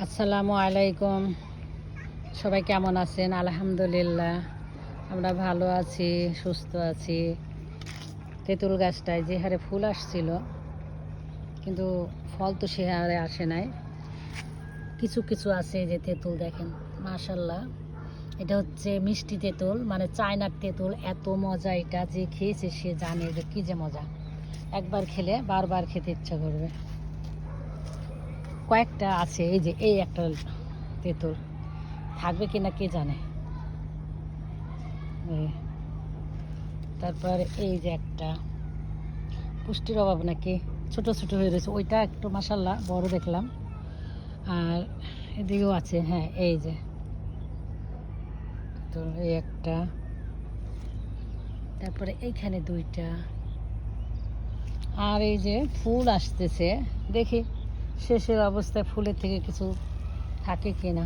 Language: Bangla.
আসসালামু আলাইকুম। সবাই কেমন আছেন? আলহামদুলিল্লাহ আমরা ভালো আছি, সুস্থ আছি। তেঁতুল গাছটায় যে হারে ফুল আসছিল, কিন্তু ফল তো সে হারে আসে নাই। কিছু কিছু আছে যে তেঁতুল দেখেন, মাশাল্লাহ। এটা হচ্ছে মিষ্টি তেঁতুল, মানে চায়নার তেঁতুল। এত মজা, এটা যে খেয়েছে সে জানে যে কী যে মজা। একবার খেলে বারবার খেতে ইচ্ছা করবে। কয়েকটা আছে, এই যে এই একটা তেঁতুল থাকবে কিনা কে জানে। তারপর এই যে একটা পুষ্টির অভাব নাকি ছোট ছোট হয়ে রয়েছে, ওইটা একটু মাশাল্লাহ বড় দেখলাম। আর এদিকেও আছে, হ্যাঁ এই যে, তো এই একটা, তারপরে এইখানে দুইটা। আর এই যে ফুল আসতেছে, দেখি শেষের অবস্থায় ফুলের থেকে কিছু থাকে কিনা।